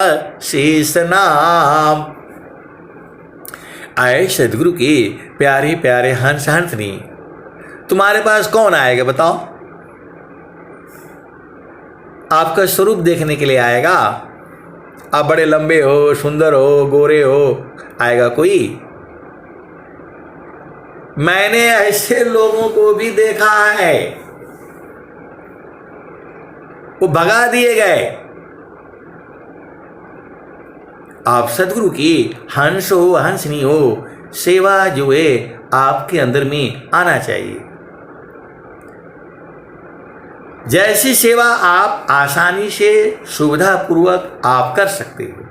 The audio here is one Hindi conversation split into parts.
शेष नाम। आए सदगुरु के प्यारे प्यारे हंस हंसनी, तुम्हारे पास कौन आएगा बताओ? आपका स्वरूप देखने के लिए आएगा? आप बड़े लंबे हो, सुंदर हो, गोरे हो, आएगा कोई? मैंने ऐसे लोगों को भी देखा है, वो भगा दिए गए। आप सदगुरु की हंस हो, हंसनी हो, सेवा जो है आपके अंदर में आना चाहिए। जैसी सेवा आप आसानी से सुविधापूर्वक आप कर सकते हो,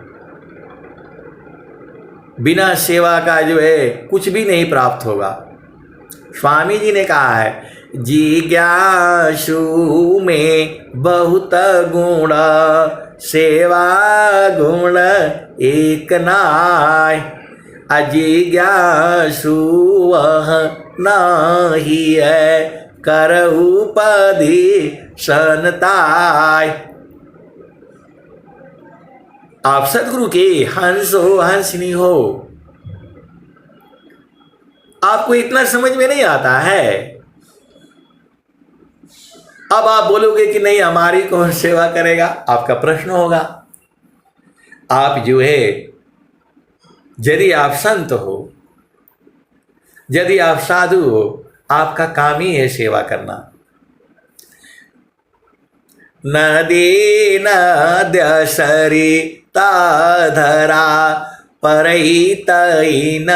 बिना सेवा का जो है कुछ भी नहीं प्राप्त होगा। स्वामी जी ने कहा है, जिज्ञासु में बहुत गुण, सेवा गुण एक नाय। अजिज्ञासु वह नाही है, करहु पदी सनताय। आप सदगुरु के हंस हो, हंसनी हो, आपको इतना समझ में नहीं आता है। अब आप बोलोगे कि नहीं हमारी कौन सेवा करेगा, आपका प्रश्न होगा। आप जो है, यदि आप संत हो, यदि आप साधु हो, आपका काम ही है सेवा करना। नदी नद्य सरिता धरा, परहित न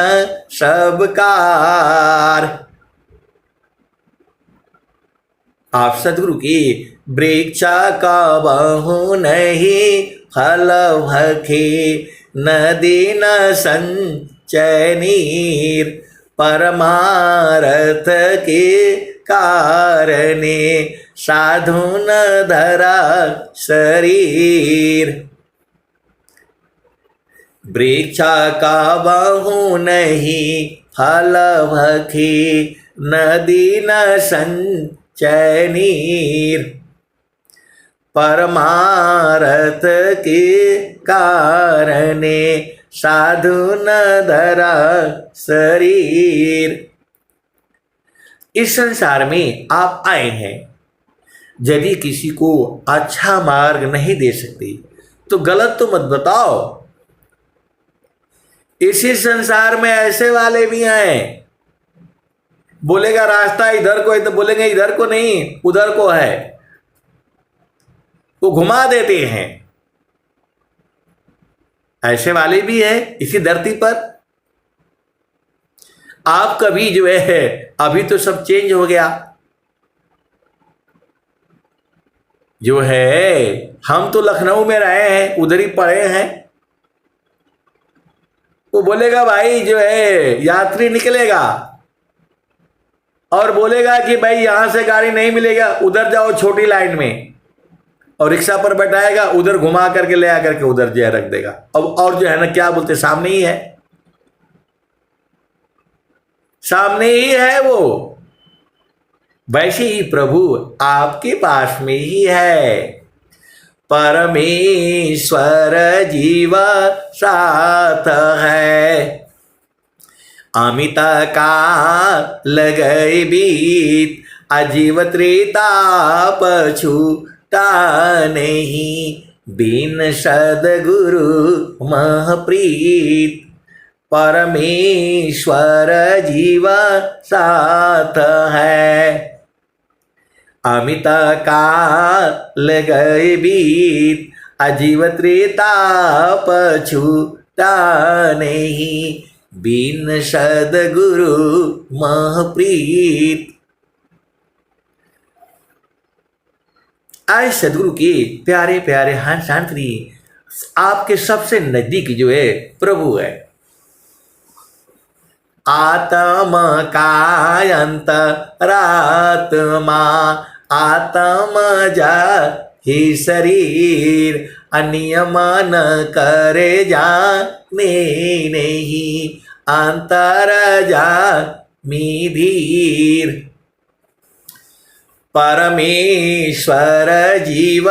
सबकार। आप सदगुरु की वृक्ष का बहु नहीं फल भखे, नदी न संचय नीर। परमारथ के कारणे साधु न धरा शरीर। वृक्ष का बहु नहीं फल भखे, नदी न संचय नीर। परमारथ के कारणे साधु न धरा शरीर। इस संसार में आप आए हैं, यदि किसी को अच्छा मार्ग नहीं दे सकते तो गलत तो मत बताओ। इसी संसार में ऐसे वाले भी हैं, बोलेगा रास्ता इधर को है तो बोलेंगे इधर को नहीं उधर को है, वो घुमा देते हैं। ऐसे वाले भी है इसी धरती पर। आप कभी जो है, अभी तो सब चेंज हो गया, जो है हम तो लखनऊ में रहे हैं, उधर ही पढ़े हैं। वो बोलेगा भाई जो है यात्री निकलेगा और बोलेगा कि भाई यहां से गाड़ी नहीं मिलेगा, उधर जाओ छोटी लाइन में, और रिक्शा पर बैठाएगा, उधर घुमा करके ले आकर के उधर जो है रख देगा। अब और जो है ना क्या बोलते, सामने ही है, सामने ही है वो। वैसे ही प्रभु आपके पास में ही है। परमेश्वर जीव साथ है, अमित का लगई बीत। अजीव त्रेताप छूटा नहीं, बिन सद्गुरु महप्रीत। परमेश्वर जीव साथ है, अमित काल गए बीत। अजीव त्रेताप छूटा नहीं, बिन सद्गुरु महप्रीत। आए सदगुरु के प्यारे प्यारे हंस हंसनी, आपके सबसे नजदीक जो है प्रभु है। आत्म कायंत रात्मा, आत्म जा ही शरीर। अनियमन करे जाने नहीं, अंतर जा मी धीर। परमेश्वर जीव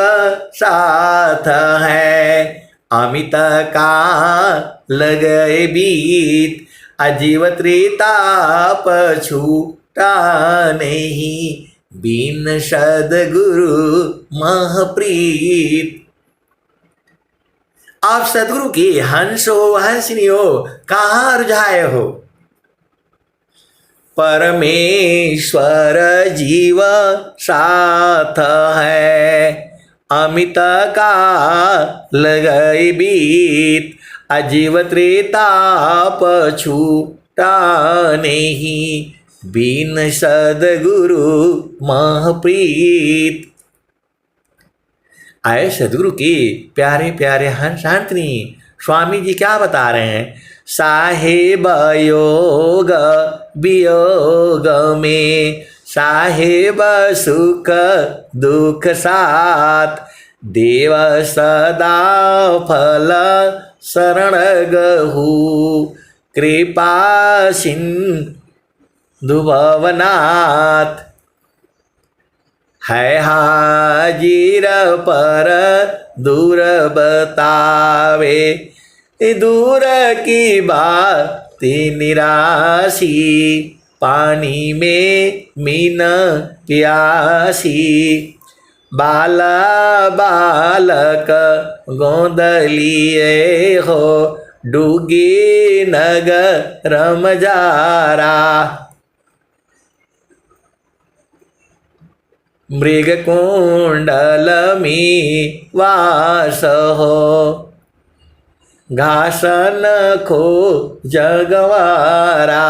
साथ है, अमित काल गए बीत, अजीव त्रिताप छूटा नहीं, बिन सद्गुरु महप्रीत। आप सदगुरु की हंस हो हंसनी हो, कहाँ रुझाए हो। परमेश्वर जीव साथ है, अमित काल गए बीत, अजीव त्रिताप छूटा नहीं, बिन सद्गुरु महप्रीत। आए सदगुरु की प्यारे प्यारे हंस हंसनी। स्वामी जी क्या बता रहे हैं, साहेब योग वियोग में, साहेब सुख दुख साथ, देव सदा फल शरण गहु, कृपा सिंधु भवनाथ। है हाजिर पर दूर बतावे, दूर की बात निराशी, पानी में मीन प्यासी, बाला बालक गोद लिए हो, डूगी नगर मजारा, मृग कुंडल में वास हो, घासन खो जगवारा,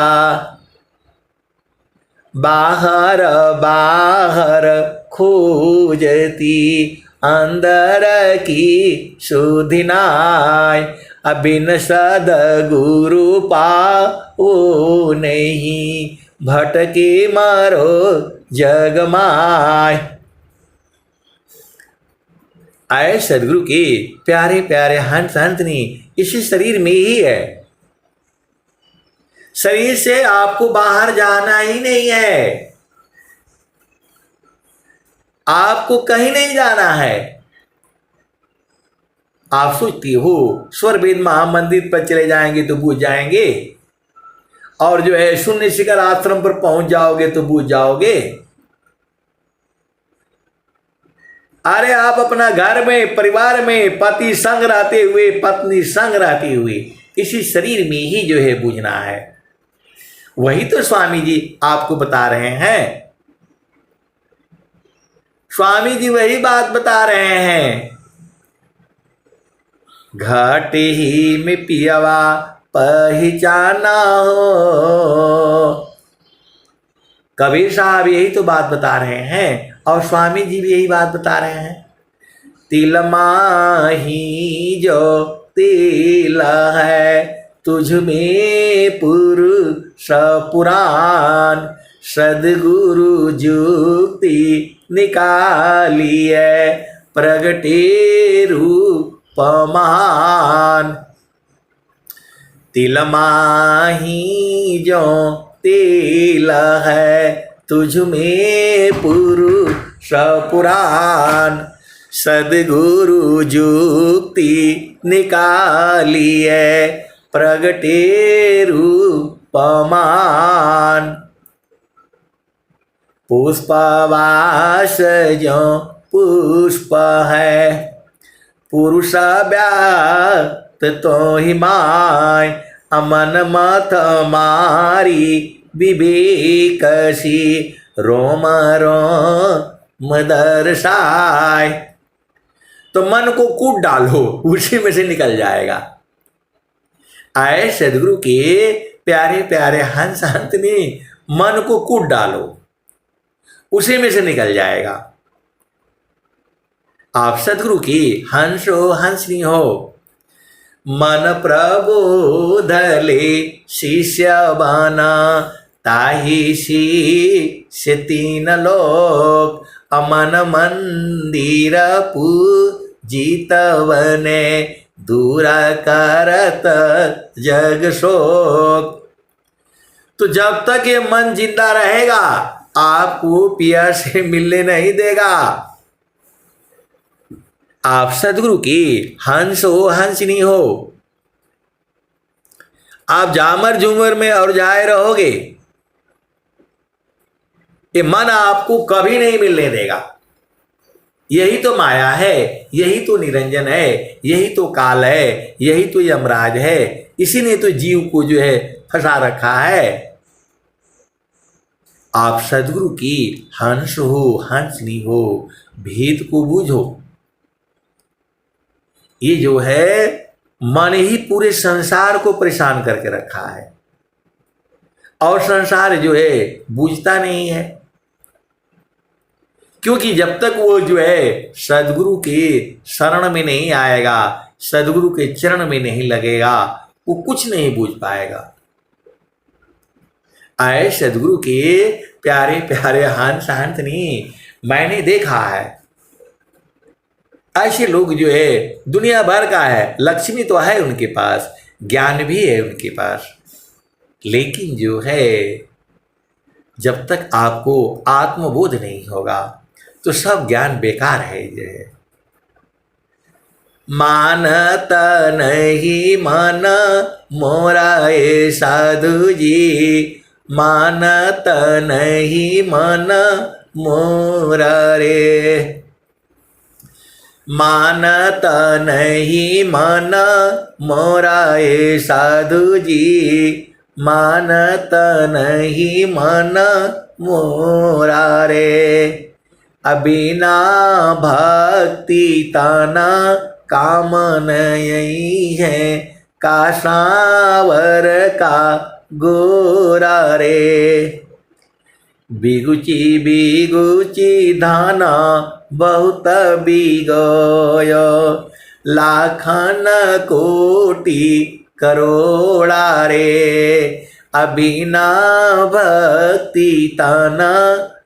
बाहर बाहर खोजती, अंदर की सुधिनाय, अबिन सद्गुरु पाओ नहीं, भटके मरो जग माय। आए सदगुरु के प्यारे प्यारे हंस हंसनी, इसी शरीर में ही है। शरीर से आपको बाहर जाना ही नहीं है, आपको कहीं नहीं जाना है। आप सोचती हो स्वर वेद महामंदिर पर चले जाएंगे तो बूझ जाएंगे, और जो है शून्य शिखर आश्रम पर पहुंच जाओगे तो बूझ जाओगे। अरे आप अपना घर में परिवार में पति संग रहते हुए पत्नी संग रहती हुई इसी शरीर में ही जो है बूझना है। वही तो स्वामी जी आपको बता रहे हैं। स्वामी जी वही बात बता रहे हैं। घाट ही में पियवा पहचाना हो, कबीर साहब यही तो बात बता रहे हैं और स्वामी जी भी यही बात बता रहे हैं। तिल माही जो तिल है, तुझ में पुरुष पुराण, सद्गुरु जुक्ति निकालिए प्रगटे रूप मान। तिल माही जो तिल है, तुझ में पुरुष पुराण, सद्गुरु जुक्ति निकालिए प्रगटे रूप मान। पुष्पवास जो पुष्प है, पुरुष व्याप्त तो ही माय, अमन मत मारी विवेक सी, रोम रोम दर्शाय। तो मन को कूट डालो, उसी में से निकल जाएगा। आए सदगुरु के प्यारे प्यारे हंस हंसनी, मन को कूट डालो, उसी में से निकल जाएगा। आप सदगुरु की हंस हो हंसनी हो। मन प्रबोध ले शिष्य बना, ताहि शिष्य तीन लोक, अमन मंदिर पूजित बने, दूरा करत जग शोक। तो जब तक ये मन जिंदा रहेगा आपको पिया से मिलने नहीं देगा। आप सदगुरु की हंस हो, हंसनी हो। आप जामर झूमर में और जाए रहोगे, ये मन आपको कभी नहीं मिलने देगा। यही तो माया है, यही तो निरंजन है, यही तो काल है, यही तो यमराज है। इसी ने तो जीव को जो है फंसा रखा है। आप सदगुरु की हंस हो, हंसनी हो, भेद को बूझो। ये जो है मन ही पूरे संसार को परेशान करके रखा है, और संसार जो है बूझता नहीं है। क्योंकि जब तक वो जो है सदगुरु के शरण में नहीं आएगा, सदगुरु के चरण में नहीं लगेगा, वो कुछ नहीं बूझ पाएगा। आए सदगुरु के प्यारे प्यारे हंस हंसनी मैंने देखा है। ऐसे लोग जो है दुनिया भर का है, लक्ष्मी तो है उनके पास, ज्ञान भी है उनके पास, लेकिन जो है जब तक आपको आत्मबोध नहीं होगा तो सब ज्ञान बेकार है। जो है मानत नहीं मन मोरा ए साधु जी, मानत नहीं मन मोरा रे, मानत नहीं मन मोरा ए साधु जी, मानत नहीं मन मोरा रे। अबिना भक्ति तना काम नहीं है, कासावर का गोरा रे। बिगुची बिगुची धाना बहुत बिगयो, लाखन कोटि करोड़ा रे। अबिना भक्ति तना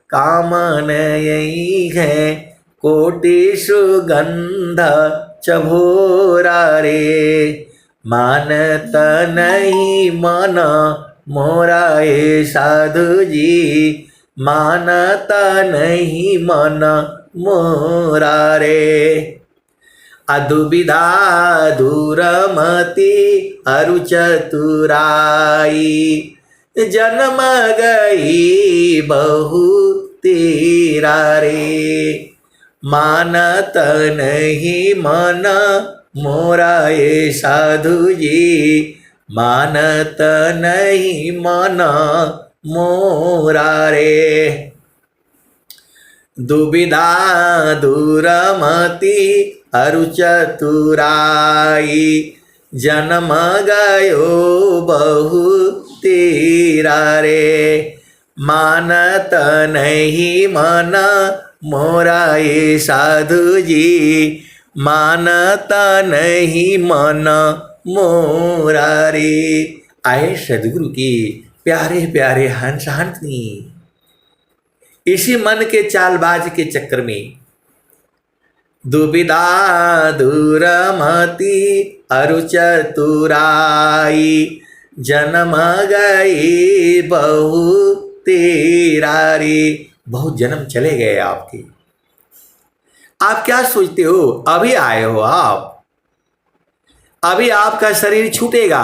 कामन यही है, कोटि सुगंध चभोरा रे। मानत नहीं मन मोरा ए साधु जी, मानत नहीं मन मोरा रे। अदुविधा दूरमति अरु चतुराई, जन्म गई बहु तेरा रे। मानत नहीं मन मोरा ए साधु जी, मानत नहीं मन मोरा रे। दुविधा दूरमति अरु चतुराई, जन्म गयो बहु तेरा रे। मानत नहीं मन मोरा ए साधु जी, मानत नहीं मन मोरा रे। आए सदगुरु की प्यारे प्यारे हंस हंसनी, इसी मन के चालबाज के चक्कर में दुविधा दूरमति अरु चतुराई, जन्म गई बहु तेरा रे। बहुत जन्म चले गए आपके। आप क्या सोचते हो, अभी आए हो आप, अभी आपका शरीर छूटेगा,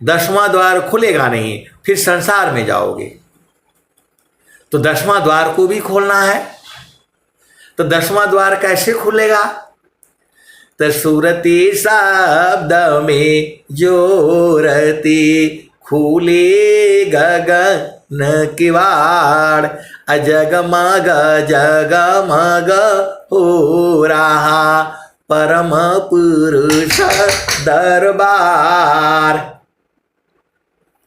10वां द्वार खुलेगा नहीं, फिर संसार में जाओगे। तो 10वां द्वार को भी खोलना है, तो 10वां द्वार कैसे खुलेगा? तो सुरती शब्द में जोरती खुले गगन किवाड़, अजगमग जगमग हो रहा परम पुरुष दरबार।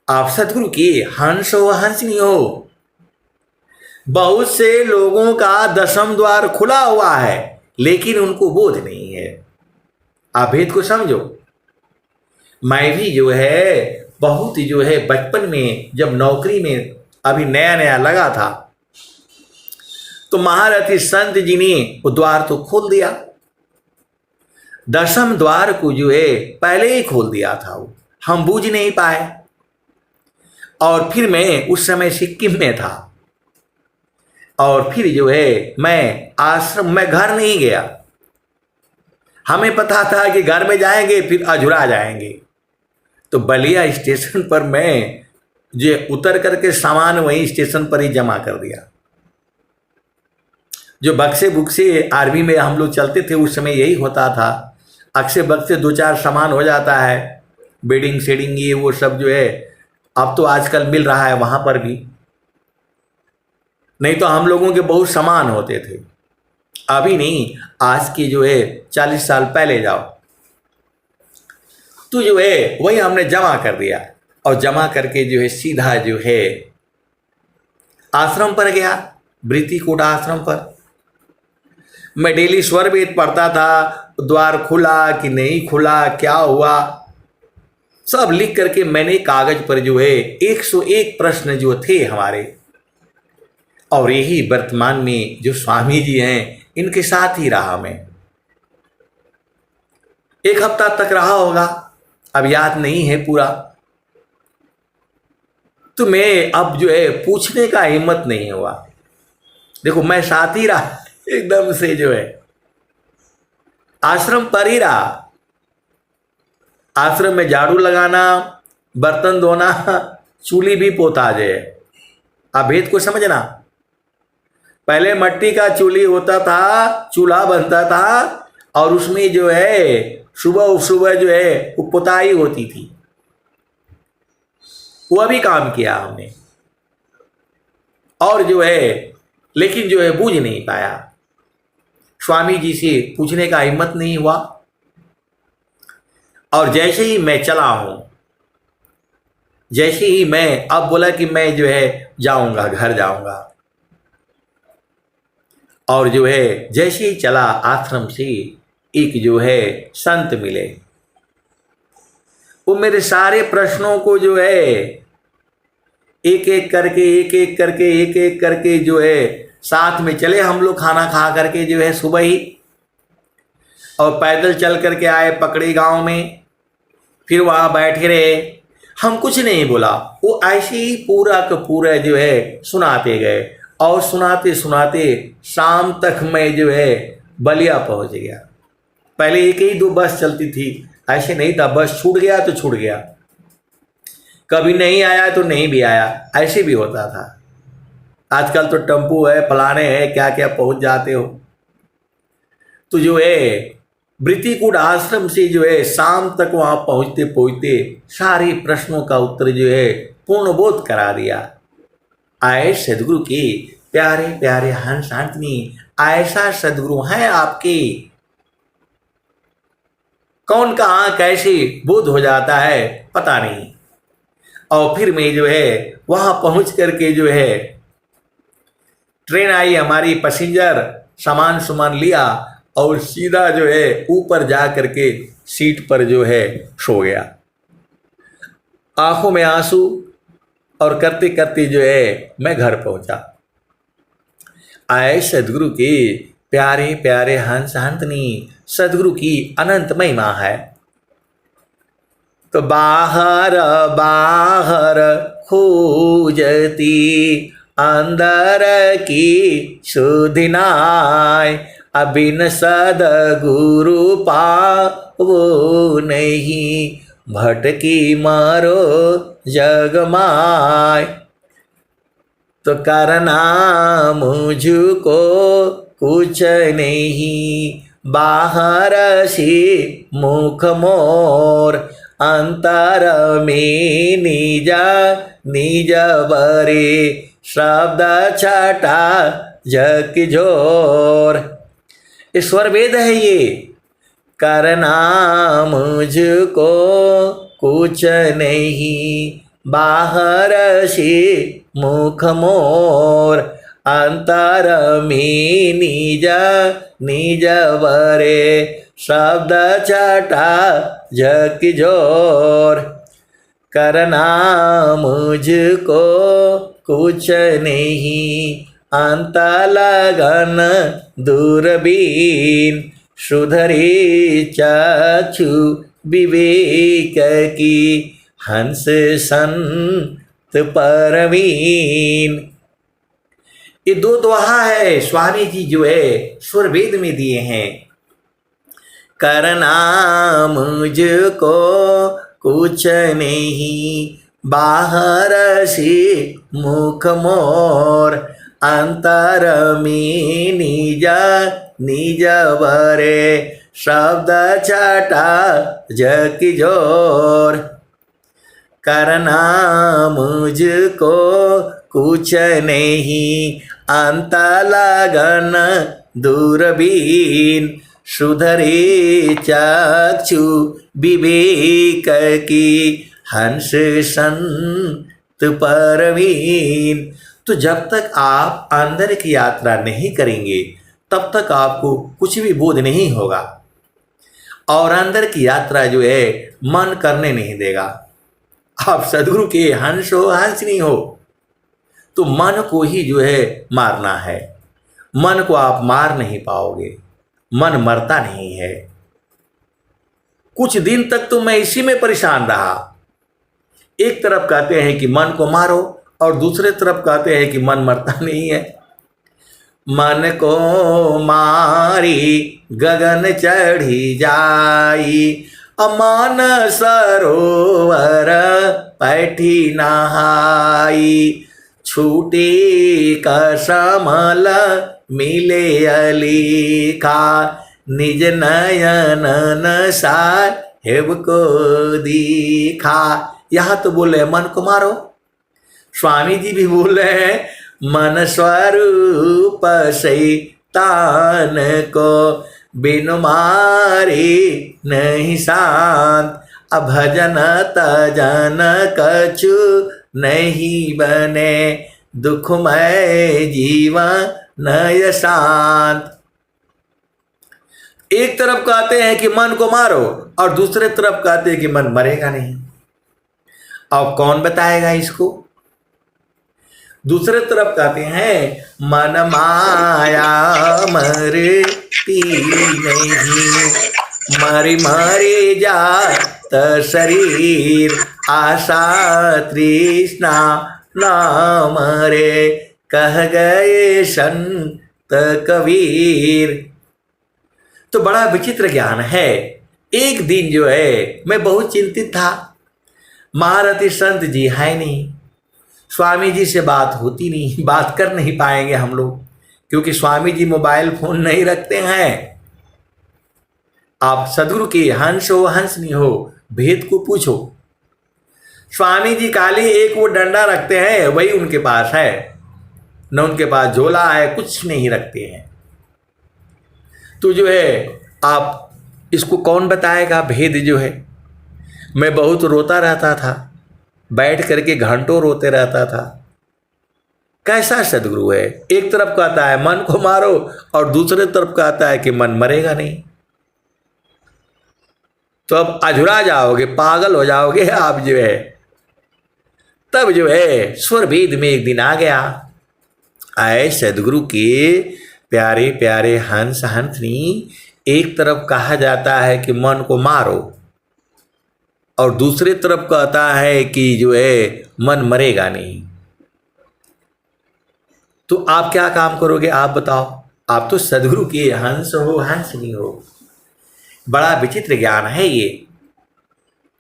आप सदगुरु की हंस हो, हंसनी हो। बहुत से लोगों का 10वां द्वार खुला हुआ है, लेकिन उनको बोध नहीं है। आप भेद को समझो। मैं भी जो है बहुत जो है बचपन में जब नौकरी में अभी नया नया लगा था, तो महारथी संत जी ने वो द्वार तो खोल दिया, 10वें द्वार को जो है पहले ही खोल दिया था, वो हम बूझ नहीं पाए। और फिर मैं उस समय सिक्किम में था, और फिर जो है मैं आश्रम में घर नहीं गया, हमें पता था कि घर में जाएंगे फिर अझुरा जाएंगे। तो बलिया स्टेशन पर मैं जो उतर करके सामान वहीं स्टेशन पर ही जमा कर दिया। जो बक्से बुक्से आर्मी में हम लोग चलते थे उस समय यही होता था। अक्से बक्से दो चार सामान हो जाता है, बेडिंग शेडिंग ये वो सब जो है। अब तो आजकल मिल रहा है वहाँ पर भी, नहीं तो हम लोगों के बहुत सामान होते थे। अभी नहीं, आज की जो है 40 साल पहले जाओ तो जो है वही हमने जमा कर दिया। और जमा करके जो है सीधा जो है आश्रम पर गया, वृत्तिकूट आश्रम पर। मैं डेली स्वर वेद पढ़ता था, द्वार खुला कि नहीं खुला, क्या हुआ, सब लिख करके मैंने कागज पर जो है 101 प्रश्न जो थे हमारे, और यही वर्तमान में जो स्वामी जी हैं इनके साथ ही रहा मैं। 1 हफ्ता तक रहा होगा, अब याद नहीं है पूरा। तो मैं अब जो है पूछने का हिम्मत नहीं हुआ। देखो मैं साथ ही रहा, एकदम से जो है आश्रम पर ही रहा। आश्रम में झाड़ू लगाना, बर्तन धोना, चूल्ही भी पोता जाए। आप भेद को समझना। पहले मट्टी का चूल्ही होता था, चूल्हा बनता था, और उसमें जो है सुबह सुबह जो है वो पुताई होती थी। वह भी काम किया हमने, और जो है लेकिन जो है बूझ नहीं पाया। स्वामी जी से पूछने का हिम्मत नहीं हुआ। और जैसे ही मैं चला हूं, जैसे ही मैं अब बोला कि मैं जो है जाऊंगा, घर जाऊंगा, और जो है जैसे ही चला आश्रम से एक जो है संत मिले। वो मेरे सारे प्रश्नों को जो है एक एक करके जो है साथ में चले हम लोग, खाना खा करके जो है सुबह ही, और पैदल चल करके आए पकड़ी गांव में। फिर वहाँ बैठे रहे, हम कुछ नहीं बोला, वो ऐसे ही पूरा का पूरा जो है सुनाते गए। और सुनाते सुनाते शाम तक मैं जो है बलिया पहुँच गया। पहले एक ही दो बस चलती थी, ऐसे नहीं था बस छूट गया तो छूट गया, कभी नहीं आया तो नहीं भी आया, ऐसे भी होता था। आजकल तो टेम्पू है, फलाने हैं, क्या क्या पहुंच जाते हो। तो जो है वृत्तिकूट आश्रम से जो है शाम तक वहां पहुंचते पहुंचते सारे प्रश्नों का उत्तर जो है पूर्णबोध करा दिया। आए सदगुरु के प्यारे प्यारे हंस आंटनी, ऐसा सदगुरु है आपके, कौन कहाँ कैसे बोध हो जाता है पता नहीं। और फिर मैं जो है वहां पहुंच करके जो है ट्रेन आई हमारी, पैसेंजर सामान लिया और सीधा जो है ऊपर जा करके सीट पर जो है सो गया। आंखों में आंसू और करते करते जो है मैं घर पहुंचा। आए सदगुरु के प्यारे प्यारे हंस हंसनी, सदगुरु की अनंत महिमा है। तो बाहर बाहर खोजती अंदर की सुधिनाय, अबिन सदगुरु पावो नहीं, भटकी मारो जगमाय। तो करना मुझको कुछ नहीं, बाहर से मुख मोर, अंतर में निज निज बरे, शब्द छटा जग जोर। ईश्वर वेद है ये। करना मुझको कुछ नहीं, बाहर से मुख मोर, अंतर में निज निज बरे, शब्द छटा जग जोर। करना मुझको कुछ नहीं, अंत लगन दूरबीन, सुधरी चक्षु विवेक की, हंस संत परवीन। ये दो दोहा है स्वामी जी जो है स्वर वेद में दिए हैं करना मुझको कुछ नहीं, बाहर से मुख मोर, अंतर में निज निज बरे, शब्द छटा जकी जोर। करना मुझको कुछ नहीं, अंत लगन दूरबीन, सुधरे चक्षु विवेक की, हंस संत परवीन। तो जब तक आप अंदर की यात्रा नहीं करेंगे तब तक आपको कुछ भी बोध नहीं होगा, और अंदर की यात्रा जो है मन करने नहीं देगा। आप सदगुरु के हंस हो, हंसनी हो, तो मन को ही जो है मारना है। मन को आप मार नहीं पाओगे, मन मरता नहीं है। कुछ दिन तक तो मैं इसी में परेशान रहा। एक तरफ कहते हैं कि मन को मारो, और दूसरे तरफ कहते हैं कि मन मरता नहीं है। मन को मारी गगन चढ़ी जाई, अमान सरोवर पैठी नहाई, छूटी कसमल मिले अलीखा, निज नयन साहेब को दीखा। यहाँ तो बोले मन को मारो, स्वामी जी भी बोल रहे हैं मन स्वरूप शैतान को, बिनु मारे नहीं शांत, अभजन तजन कछु नहीं बने, दुखमय जीवन नय शांत। एक तरफ कहते हैं कि मन को मारो, और दूसरे तरफ कहते हैं कि मन मरेगा नहीं। अब कौन बताएगा इसको? दूसरे तरफ कहते हैं मन माया मरती नहीं, मरी मरी जात शरीर, आशा तृष्णा न मरे, कह गए संत कबीर। तो बड़ा विचित्र ज्ञान है। एक दिन जो है मैं बहुत चिंतित था, महारथी संत जी है नहीं, स्वामी जी से बात होती नहीं, बात कर नहीं पाएंगे हम लोग, क्योंकि स्वामी जी मोबाइल फोन नहीं रखते हैं। आप सदगुरु के हंस हो, हंसनी हो, भेद को पूछो। स्वामी जी काली एक वो डंडा रखते हैं, वही उनके पास है, न उनके पास झोला है, कुछ नहीं रखते हैं। तो जो है आप इसको कौन बताएगा भेद जो है। मैं बहुत रोता रहता था, बैठ करके घंटों रोते रहता था। कैसा सदगुरु है? एक तरफ कहता है मन को मारो, और दूसरे तरफ कहता है कि मन मरेगा नहीं। तो अब अधूरा जाओगे, पागल हो जाओगे आप जो है। तब जो है स्वर भेद में एक दिन आ गया, आए सदगुरु के प्यारे प्यारे हंस हंसनी। एक तरफ कहा जाता है कि मन को मारो, और दूसरे तरफ कहता है कि जो है मन मरेगा नहीं। तो आप क्या काम करोगे? आप बताओ। आप तो सदगुरु के हंस हो, हंसनी हो। बड़ा विचित्र ज्ञान है ये।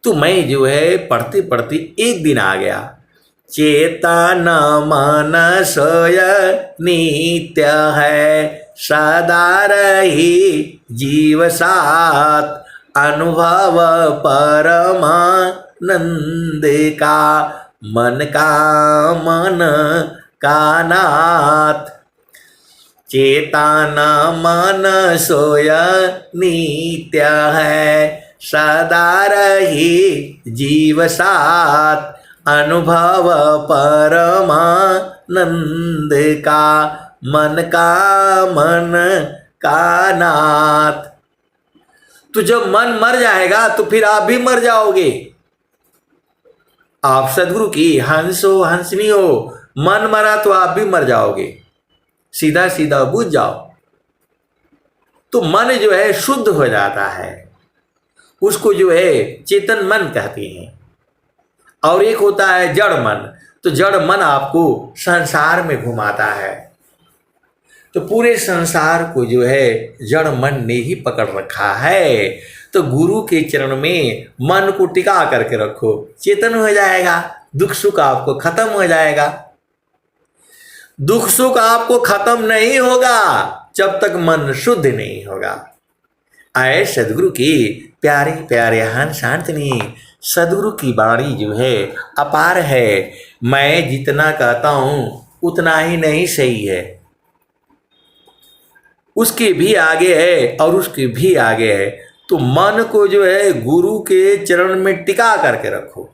तो मैं जो है पढ़ते पढ़ते एक दिन आ गया, चेतन मन सोय नित्य है, सदा रही जीव साथ, अनुभव परमानंद का, मन का मन का नाथ। चेतन मन सोय नित्य है, सदा रही जीव साथ, अनुभव परमानंद का, मन का मन का नाथ। तो जब मन मर जाएगा तो फिर आप भी मर जाओगे। आप सदगुरु की हंस हो, हंसनी हो, मन मरा तो आप भी मर जाओगे। सीधा सीधा बुझ जाओ। तो मन जो है शुद्ध हो जाता है, उसको जो है चेतन मन कहते हैं। और एक होता है जड़ मन। तो जड़ मन आपको संसार में घुमाता है। तो पूरे संसार को जो है जड़ मन ने ही पकड़ रखा है। तो गुरु के चरण में मन को टिका करके रखो, चेतन हो जाएगा, दुख सुख आपको खत्म हो जाएगा। दुख सुख आपको खत्म नहीं होगा जब तक मन शुद्ध नहीं होगा। आए सदगुरु की प्यारे प्यारे हंस शांतनी, सदगुरु की वाणी जो है अपार है। मैं जितना कहता हूं उतना ही नहीं सही है, उसके भी आगे है और उसके भी आगे है। तो मन को जो है गुरु के चरण में टिका करके रखो,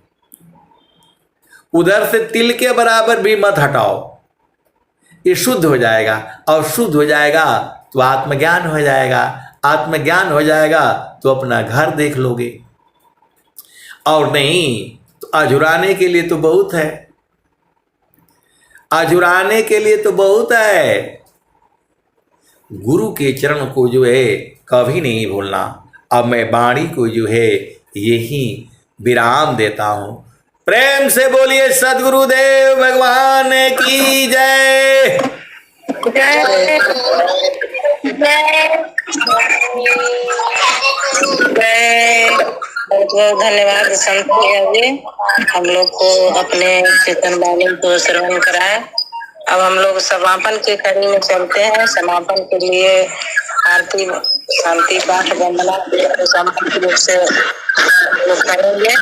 उधर से तिल के बराबर भी मत हटाओ। ये शुद्ध हो जाएगा और शुद्ध हो जाएगा तो आत्मज्ञान हो जाएगा। आत्मज्ञान हो जाएगा तो अपना घर देख लोगे, और नहीं तो अझुराने के लिए तो बहुत है, अझुराने के लिए तो बहुत है। गुरु के चरण को जो है कभी नहीं भूलना। अब मैं वाणी को जो है यही विराम देता हूं। प्रेम से बोलिए सद्गुरुदेव भगवान की जय। बहुत धन्यवाद संत जी, हम लोग को अपने कीर्तन वाणी को श्रवण कराए। अब हम लोग समापन की कड़ी में चलते हैं। समापन के लिए आरती शांति पाठ वंदना समापन रूप से लोग करेंगे।